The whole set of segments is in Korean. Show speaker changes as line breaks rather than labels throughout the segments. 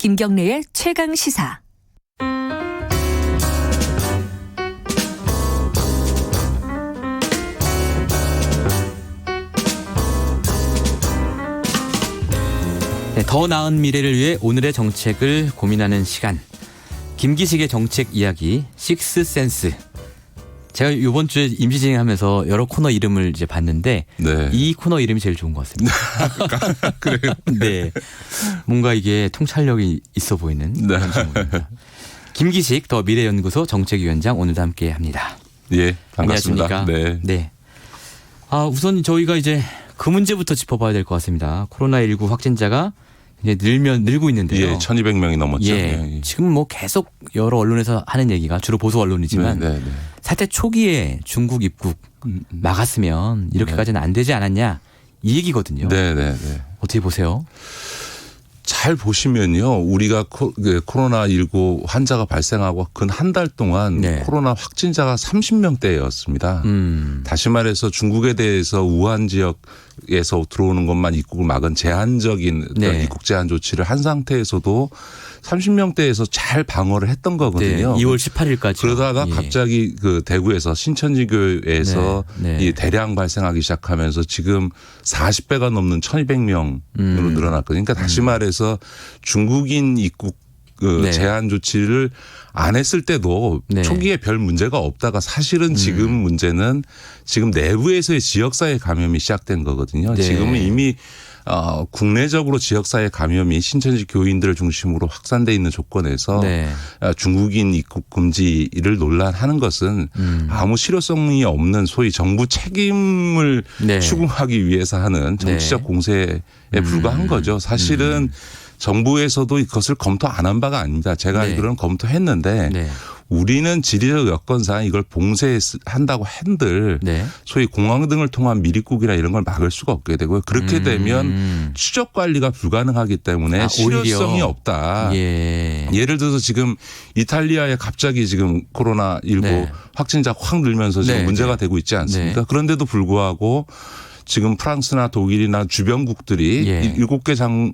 김경래의 최강 시사.
네, 더 나은 미래를 위해 오늘의 정책을 고민하는 시간. 김기식의 정책 이야기 식스센스. 제가 이번 주에 임시 진행하면서 여러 코너 이름을 이제 봤는데
네.
이 코너 이름이 제일 좋은 것 같습니다.
그래요?
네. 뭔가 이게 통찰력이 있어 보이는
네.
그런 제목입니다. 김기식 더 미래연구소 정책위원장 오늘도 함께합니다.
예, 반갑습니다.
안녕하십니까? 네. 우선 저희가 이제 그 문제부터 짚어봐야 될 것 같습니다. 코로나19 확진자가 이제 늘고 있는데요.
예, 1,200명이 넘었죠.
예, 지금 뭐 계속 여러 언론에서 하는 얘기가 주로 보수 언론이지만
네.
사태 초기에 중국 입국 막았으면 이렇게까지는 안 되지 않았냐 이 얘기거든요.
네.
어떻게 보세요?
잘 보시면요. 우리가 코로나19 환자가 발생하고 근 한 달 동안
네.
코로나 확진자가 30명대였습니다. 다시 말해서 중국에 대해서 우한 지역에서 들어오는 것만 입국을 막은 제한적인
네.
입국 제한 조치를 한 상태에서도 30명대에서 잘 방어를 했던 거거든요.
네, 2월 18일까지.
그러다가
예.
갑자기 그 대구에서 신천지교에서
네.
이 대량 발생하기 시작하면서 지금 40배가 넘는 1,200명으로 늘어났거든요. 그러니까 다시 말해서 중국인 입국
네.
제한 조치를 안 했을 때도
네.
초기에 별 문제가 없다가 사실은 지금 문제는 지금 내부에서의 지역사회 감염이 시작된 거거든요.
네.
지금은 이미 국내적으로 지역사회 감염이 신천지 교인들을 중심으로 확산돼 있는 조건에서
네.
중국인 입국 금지를 논란하는 것은 아무 실효성이 없는 소위 정부 책임을
네.
추궁하기 위해서 하는 정치적
네.
공세에 불과한 거죠. 사실은 정부에서도 이것을 검토 안 한 바가 아닙니다. 제가
네.
알기로는 검토했는데
네.
우리는 지리적 여건상 이걸 봉쇄한다고 한들
네.
소위 공항 등을 통한 미입국이나 이런 걸 막을 수가 없게 되고요. 그렇게 되면 추적 관리가 불가능하기 때문에 실효성이
오히려.
없다.
예.
예를 들어서 지금 이탈리아에 갑자기 지금 코로나19
네.
확진자 확 늘면서 지금
네.
문제가 되고 있지 않습니까?
네.
그런데도 불구하고 지금 프랑스나 독일이나 주변국들이
예.
7개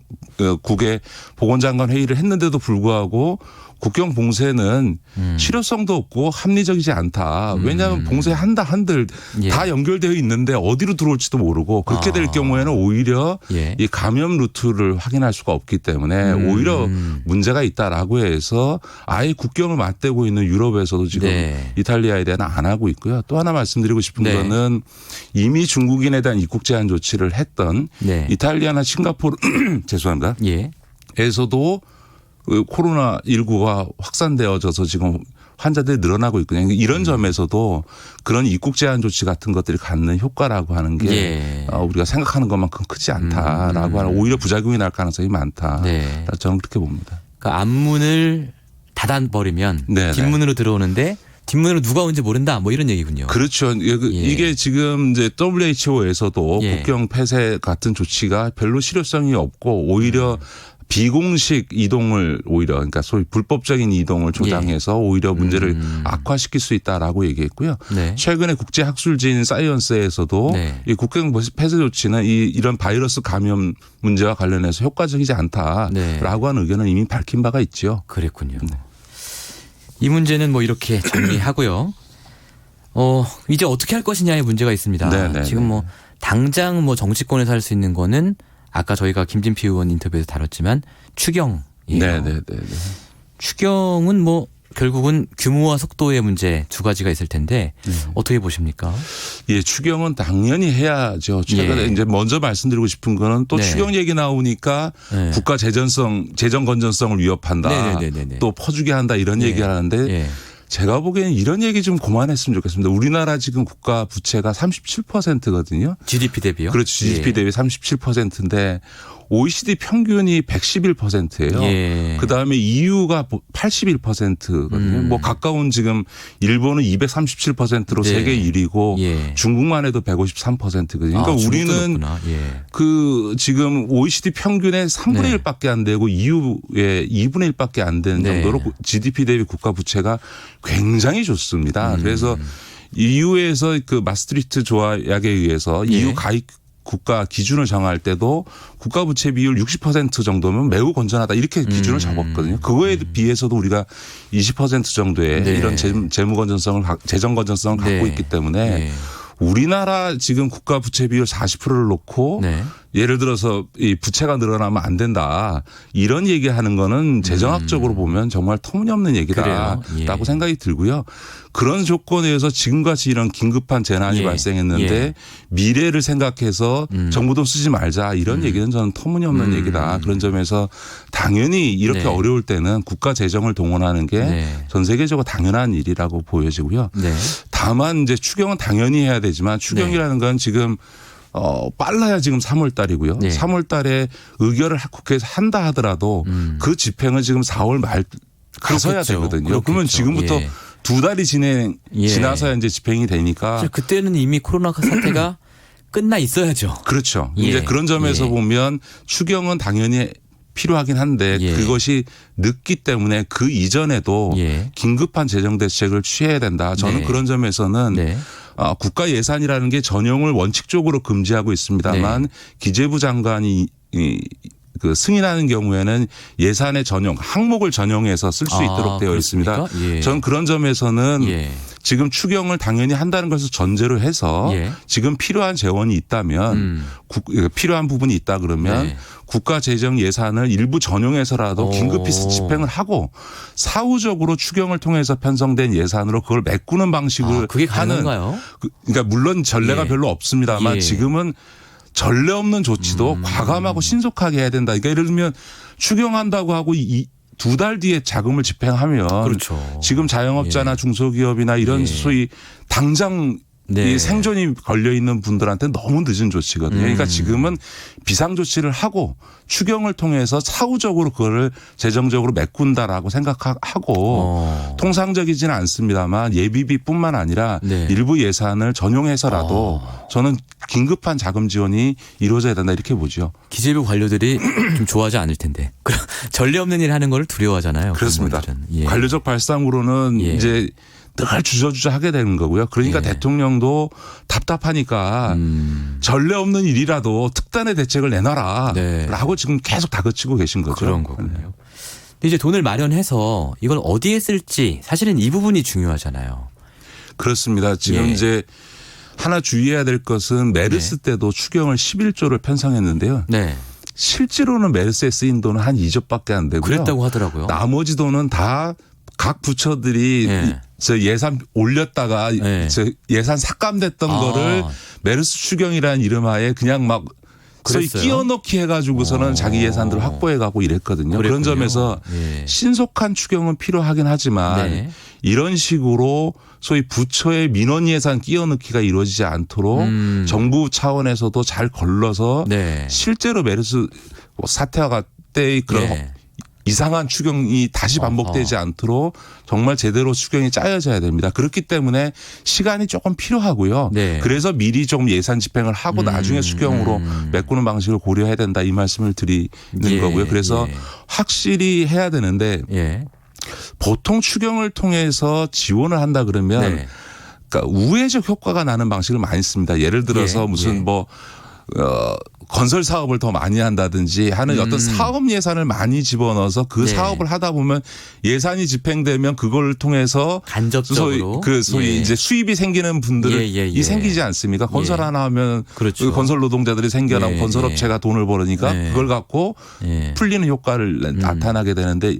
국의 보건장관 회의를 했는데도 불구하고 국경 봉쇄는 실효성도 없고 합리적이지 않다. 왜냐하면 봉쇄한다 한들
예.
다 연결되어 있는데 어디로 들어올지도 모르고 그렇게 될 경우에는 오히려
예.
이 감염 루트를 확인할 수가 없기 때문에 오히려 문제가 있다라고 해서 아예 국경을 맞대고 있는 유럽에서도 지금
네.
이탈리아에 대한 안 하고 있고요. 또 하나 말씀드리고 싶은
네.
거는 이미 중국인에 대한 입국 제한 조치를 했던
네.
이탈리아나 싱가포르 죄송합니다.
예.
에서도 코로나19가 확산되어져서 지금 환자들이 늘어나고 있거든요. 이런 점에서도 그런 입국 제한 조치 같은 것들이 갖는 효과라고 하는 게
예.
우리가 생각하는 것만큼 크지 않다라고 하는 오히려 부작용이 날 가능성이 많다.
네.
저는 그렇게 봅니다.
그러니까 앞문을 닫아버리면
네네.
뒷문으로 들어오는데 뒷문으로 누가 온지 모른다 뭐 이런 얘기군요.
그렇죠. 이게 지금 이제 WHO에서도
예.
국경 폐쇄 같은 조치가 별로 실효성이 없고 오히려 비공식 이동을 오히려 그러니까 소위 불법적인 이동을 조장해서 오히려 문제를 악화시킬 수 있다라고 얘기했고요.
네.
최근에 국제학술지인 사이언스에서도
네.
이 국경 폐쇄 조치는 이런 바이러스 감염 문제와 관련해서 효과적이지 않다라고
네.
하는 의견을 이미 밝힌 바가 있죠.
그랬군요. 이 문제는 뭐 이렇게 정리하고요. 이제 어떻게 할 것이냐의 문제가 있습니다.
네네.
지금 뭐 당장 뭐 정치권에서 할 수 있는 거는 아까 저희가 김진표 의원 인터뷰에서 다뤘지만 추경이에요.
네네네.
추경은 뭐 결국은 규모와 속도의 문제 두 가지가 있을 텐데 어떻게 보십니까?
예, 추경은 당연히 해야죠. 최근에
예.
이제 먼저 말씀드리고 싶은 거는 또
네.
추경 얘기 나오니까
네.
국가 재정 건전성을 위협한다.
네네네네.
또 퍼주게 한다 이런
예.
얘기를 하는데
예.
제가 보기에는 이런 얘기 좀 그만했으면 좋겠습니다. 우리나라 지금 국가 부채가 37%거든요.
GDP 대비요?
그렇죠. GDP
예.
대비 37%인데 OECD 평균이 111%예요.
예.
그다음에 EU가 81%거든요. 뭐 가까운 지금 일본은 237%로
네.
세계 1위고
예.
중국만 해도 153%거든요. 그러니까
중국도
우리는
높구나. 예.
그 지금 OECD 평균의 3분의
네.
1밖에 안 되고 EU의 2분의 1밖에 안 되는
네.
정도로 GDP 대비 국가 부채가 굉장히 좋습니다. 그래서 EU에서 그 마스트리히트 조약에 의해서
예.
EU 가입 국가 기준을 정할 때도 국가 부채 비율 60% 정도면 매우 건전하다 이렇게 기준을 잡았거든요. 그거에 비해서도 우리가 20% 정도의
네.
이런 재정 건전성을 갖고
네.
있기 때문에
네.
우리나라 지금 국가 부채 비율 40%를 놓고
네.
예를 들어서 이 부채가 늘어나면 안 된다. 이런 얘기하는 거는 재정학적으로 보면 정말 터무니없는 얘기다라고
그래요. 예.
생각이 들고요. 그런 조건에서 지금같이 이런 긴급한 재난이
예.
발생했는데
예.
미래를 생각해서 정부 돈 쓰지 말자 이런 얘기는 저는 터무니없는 얘기다. 그런 점에서 당연히 이렇게
네.
어려울 때는 국가 재정을 동원하는 게 전
네.
세계적으로 당연한 일이라고 보여지고요.
네.
다만 이제 추경은 당연히 해야 되지만 추경이라는 건 지금 빨라야 지금 3월 달이고요.
네.
3월 달에 의결을 국회에서 한다 하더라도 그 집행은 지금 4월 말 가서야
그렇겠죠.
되거든요.
그렇겠죠.
그러면 지금부터
예.
2달이 지나서야 이제 집행이 되니까.
사실 그때는 이미 코로나 사태가 끝나 있어야죠.
그렇죠.
예.
이제 그런 점에서
예.
보면 추경은 당연히 필요하긴 한데
예.
그것이 늦기 때문에 그 이전에도
예.
긴급한 재정 대책을 취해야 된다. 저는
네.
그런 점에서는
네.
국가 예산이라는 게 전용을 원칙적으로 금지하고 있습니다만
네.
기재부 장관이 그 승인하는 경우에는 예산의 전용 항목을 전용해서 쓸 수 있도록 되어 있습니다.
예.
전 그런 점에서는
예.
지금 추경을 당연히 한다는 것을 전제로 해서
예.
지금 필요한 재원이 있다면 필요한 부분이 있다 그러면
네. 국가
국가 재정 예산을 일부 전용해서라도 긴급히 집행을 하고 사후적으로 추경을 통해서 편성된 예산으로 그걸 메꾸는 방식을
그게
하는
가능한가요?
그러니까 물론 전례가
예.
별로 없습니다만
예.
지금은 전례 없는 조치도 과감하고 신속하게 해야 된다. 그러니까 예를 들면 추경한다고 하고 2달 뒤에 자금을 집행하면
그렇죠.
지금 자영업자나 중소기업이나 이런
예.
소위 당장
네.
이 생존이 걸려 있는 분들한테 너무 늦은 조치거든요. 그러니까 지금은 비상 조치를 하고 추경을 통해서 사후적으로 그거를 재정적으로 메꾼다라고 생각하고 통상적이지는 않습니다만 예비비뿐만 아니라
네.
일부 예산을 전용해서라도 저는 긴급한 자금 지원이 이루어져야 된다 이렇게 보죠.
기재부 관료들이 좀 좋아하지 않을 텐데. 그럼 전례 없는 일 하는 걸 두려워하잖아요.
그렇습니다.
그분들은. 예.
관료적 발상으로는
예.
이제 늘 주저주저 하게 되는 거고요. 그러니까
예.
대통령도 답답하니까 전례 없는 일이라도 특단의 대책을 내놔라
네.
라고 지금 계속 다그치고 계신 거죠.
그런 거군요. 근데 이제 돈을 마련해서 이걸 어디에 쓸지 사실은 이 부분이 중요하잖아요.
그렇습니다. 지금
예.
이제 하나 주의해야 될 것은 메르스 때도 추경을 11조를 편성했는데요.
네.
실제로는 메르스에 쓰인 돈은 한 2조밖에 안 되고요.
그랬다고 하더라고요.
나머지 돈은 다 각 부처들이
예.
저 예산 올렸다가
예.
저 예산 삭감됐던 거를 메르스 추경이라는 이름하에 그냥 막 소위
그랬어요?
끼워넣기 해가지고서는 자기 예산들을 확보해가고 이랬거든요. 그런
그랬군요.
점에서
예.
신속한 추경은 필요하긴 하지만
네.
이런 식으로 소위 부처의 민원 예산 끼워넣기가 이루어지지 않도록 정부 차원에서도 잘 걸러서
네.
실제로 메르스 사태와 때의 그런
예.
이상한 추경이 다시 반복되지 않도록 정말 제대로 추경이 짜여져야 됩니다. 그렇기 때문에 시간이 조금 필요하고요.
네.
그래서 미리 좀 예산 집행을 하고 나중에 추경으로 메꾸는 방식을 고려해야 된다 이 말씀을 드리는
예.
거고요. 그래서
예.
확실히 해야 되는데
예.
보통 추경을 통해서 지원을 한다 그러면
네.
그러니까 우회적 효과가 나는 방식을 많이 씁니다. 예를 들어서
예.
무슨
예.
뭐 건설 사업을 더 많이 한다든지 하는 어떤 사업 예산을 많이 집어넣어서 그
네.
사업을 하다 보면 예산이 집행되면 그걸 통해서
간접적으로
소위
예.
이제 수입이 생기는 분들이
예.
생기지 않습니까? 건설
예.
하나 하면
그렇죠.
그 건설 노동자들이 생겨나고
예.
건설업체가 돈을 벌으니까
예.
그걸 갖고
예.
풀리는 효과를 나타나게 되는데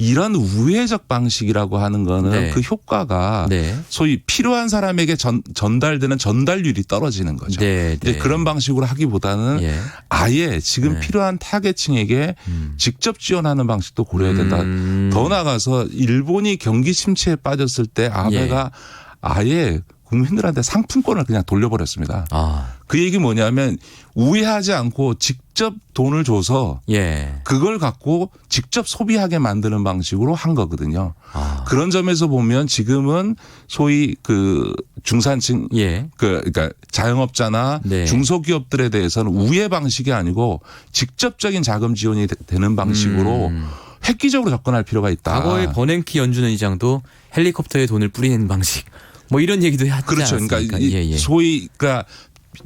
이런 우회적 방식이라고 하는 거는
네.
그 효과가
네.
소위 필요한 사람에게 전달되는 전달률이 떨어지는 거죠.
네.
이제
네.
그런 방식으로 하기보다는
예.
아예 지금
네.
필요한 타겟층에게 직접 지원하는 방식도 고려해야 된다. 더 나아가서 일본이 경기 침체에 빠졌을 때 아베가 아예 국민들한테 상품권을 그냥 돌려버렸습니다.
아.
그 얘기 뭐냐면 우회하지 않고 직접 돈을 줘서
예.
그걸 갖고 직접 소비하게 만드는 방식으로 한 거거든요.
아.
그런 점에서 보면 지금은 소위 그 중산층
예.
그러니까 자영업자나
네.
중소기업들에 대해서는 우회 방식이 아니고 직접적인 자금 지원이 되는 방식으로 획기적으로 접근할 필요가 있다.
과거에 버냉키 연준 의장도 헬리콥터에 돈을 뿌리는 방식 뭐 이런 얘기도 하지
그렇죠.
않았습니까?
그러니까 소위 그러니까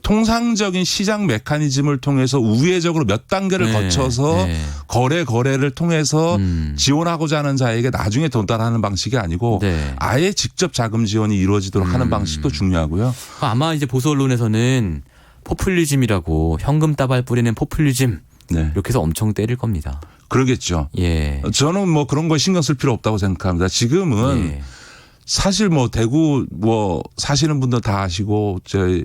통상적인 시장 메커니즘을 통해서 우회적으로 몇 단계를
네.
거쳐서
네.
거래를 통해서 지원하고자 하는 자에게 나중에 도달하는 방식이 아니고
네.
아예 직접 자금 지원이 이루어지도록 하는 방식도 중요하고요.
아마 이제 보수 언론에서는 포퓰리즘이라고 현금 따발 뿌리는 포퓰리즘
네.
이렇게 해서 엄청 때릴 겁니다.
그러겠죠.
예.
저는 뭐 그런 거 신경 쓸 필요 없다고 생각합니다. 지금은
예.
사실 뭐 대구 뭐 사시는 분들 다 아시고 저희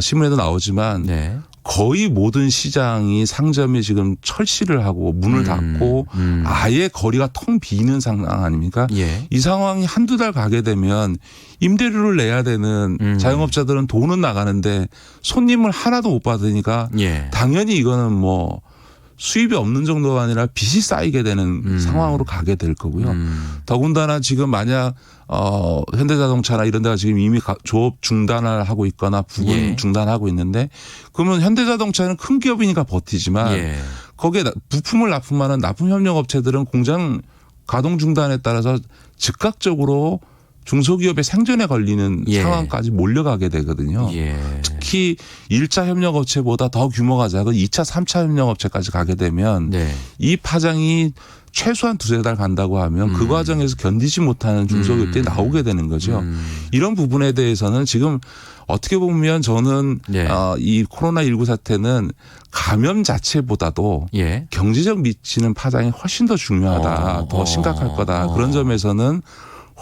신문에도 나오지만
네.
거의 모든 시장이 상점이 지금 철시를 하고 문을 닫고 아예 거리가 텅 비는 상황 아닙니까?
예.
이 상황이 한두 달 가게 되면 임대료를 내야 되는 자영업자들은 돈은 나가는데 손님을 하나도 못 받으니까
예.
당연히 이거는 뭐 수입이 없는 정도가 아니라 빚이 쌓이게 되는 상황으로 가게 될 거고요. 더군다나 지금 만약 현대자동차나 이런 데가 지금 이미 조업 중단을 하고 있거나 부분
예.
중단하고 있는데 그러면 현대자동차는 큰 기업이니까 버티지만
예.
거기에 부품을 납품하는 납품협력업체들은 공장 가동 중단에 따라서 즉각적으로 중소기업의 생존에 걸리는
예.
상황까지 몰려가게 되거든요.
예.
특히 1차 협력업체보다 더 규모가 작은 2차, 3차 협력업체까지 가게 되면
네.
이 파장이 최소한 두세 달 간다고 하면 그 과정에서 견디지 못하는 중소기업들이 나오게 되는 거죠. 이런 부분에 대해서는 지금 어떻게 보면 저는
네.
이 코로나19 사태는 감염 자체보다도
예.
경제적 미치는 파장이 훨씬 더 중요하다. 더 심각할 거다. 그런 점에서는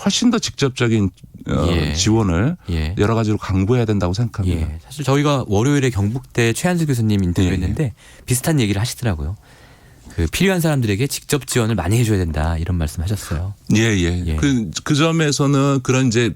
훨씬 더 직접적인
예.
지원을
예.
여러 가지로 강구해야 된다고 생각합니다.
예. 사실 저희가 월요일에 경북대 최한수 교수님 인터뷰했는데 비슷한 얘기를 하시더라고요. 그 필요한 사람들에게 직접 지원을 많이 해줘야 된다 이런 말씀하셨어요.
예.
예.
그 점에서는 그런 이제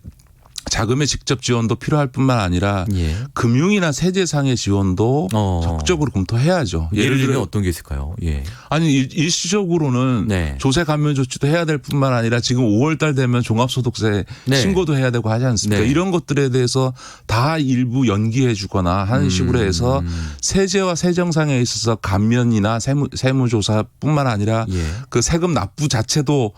자금의 직접 지원도 필요할 뿐만 아니라
예.
금융이나 세제상의 지원도 적극적으로 검토해야죠.
예를 들면 어떤 게 있을까요? 예.
아니 일시적으로는
네.
조세 감면 조치도 해야 될 뿐만 아니라 지금 5월 달 되면 종합소득세
네.
신고도 해야 되고 하지 않습니까?
네.
이런 것들에 대해서 다 일부 연기해 주거나 하는 식으로 해서 세제와 세정상에 있어서 감면이나 세무조사뿐만 아니라
예.
그 세금 납부 자체도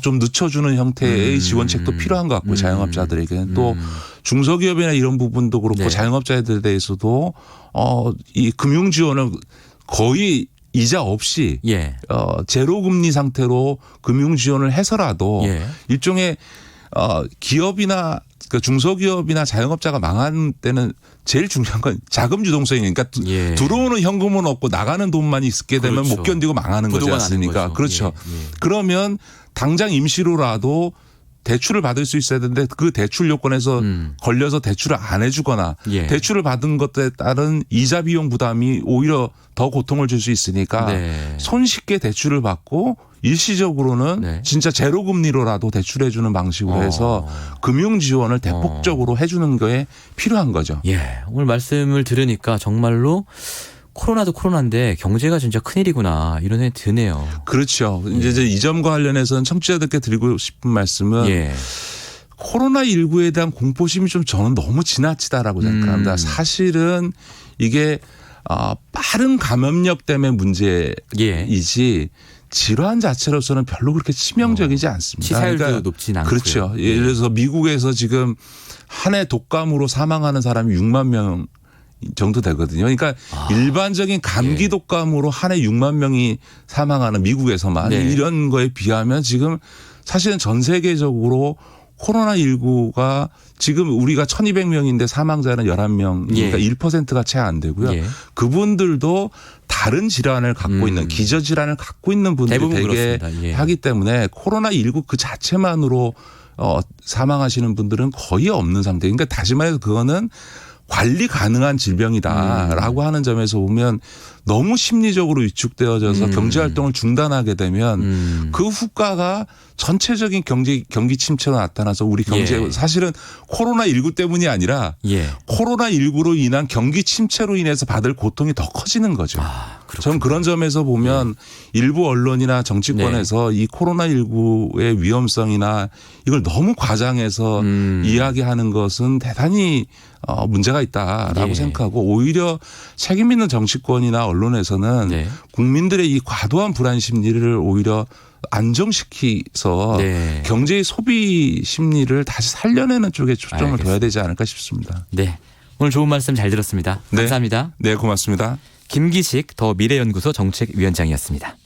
좀 늦춰주는 형태의 지원책도 필요한 것 같고요. 자영업자들에게는 또 중소기업이나 이런 부분도 그렇고
네.
자영업자들에 대해서도 이 금융 지원을 거의 이자 없이
예.
제로 금리 상태로 금융 지원을 해서라도
예.
일종의 기업이나 그 중소기업이나 자영업자가 망한 때는 제일 중요한 건 자금 유동성이니까
예.
들어오는 현금은 없고 나가는 돈만 있게 되면
그렇죠.
못 견디고 망하는 거지
부도가 나는
않습니까?
거죠.
그렇죠.
예. 예.
그러면 당장 임시로라도 대출을 받을 수 있어야 되는데 그 대출 요건에서 걸려서 대출을 안 해주거나
예.
대출을 받은 것에 따른 이자 비용 부담이 오히려 더 고통을 줄 수 있으니까
네.
손쉽게 대출을 받고 일시적으로는
네.
진짜 제로 금리로라도 대출해 주는 방식으로 해서 금융 지원을 대폭적으로 해 주는 거에 필요한 거죠.
예. 오늘 말씀을 들으니까 정말로 코로나도 코로나인데 경제가 진짜 큰일이구나 이런 생각이 드네요.
그렇죠. 이제 이 점과 관련해서는 청취자들께 드리고 싶은 말씀은
예.
코로나19에 대한 공포심이 좀 저는 너무 지나치다라고 생각합니다. 사실은 이게 빠른 감염력 때문에 문제이지 질환 자체로서는 별로 그렇게 치명적이지 않습니다.
치사율도 높진 않고요.
그렇죠. 예를 들어서 미국에서 지금 한 해 독감으로 사망하는 사람이 6만 명 정도 되거든요. 그러니까 일반적인 감기 독감으로 한 해 6만 명이 사망하는 미국에서만
네.
이런 거에 비하면 지금 사실은 전 세계적으로 코로나19가 지금 우리가 1200명인데 사망자는 11명이니까
예.
1%가 채 안 되고요.
예.
그분들도 다른 질환을 갖고 있는 기저질환을 갖고 있는 분들이
대부분
되게
그렇습니다. 예.
하기 때문에 코로나19 그 자체만으로 사망하시는 분들은 거의 없는 상태. 그러니까 다시 말해서 그거는 관리 가능한 질병이다라고 하는 점에서 보면 너무 심리적으로 위축되어져서 경제활동을 중단하게 되면 그 후과가 전체적인 경기 침체로 나타나서 우리 경제
예.
사실은 코로나19 때문이 아니라
예.
코로나19로 인한 경기 침체로 인해서 받을 고통이 더 커지는 거죠. 저는 그런 점에서 보면 일부 언론이나 정치권에서 이 코로나19의 위험성이나 이걸 너무 과장해서 이야기하는 것은 대단히 문제가 있다라고
예.
생각하고 오히려 책임 있는 정치권이나 언론에서는
네.
국민들의 이 과도한 불안 심리를 오히려 안정시켜서
네.
경제의 소비 심리를 다시 살려내는 쪽에 초점을
알겠습니다.
둬야 되지 않을까 싶습니다.
네. 오늘 좋은 말씀 잘 들었습니다.
네.
감사합니다.
네, 고맙습니다.
김기식 더 미래연구소 정책위원장이었습니다.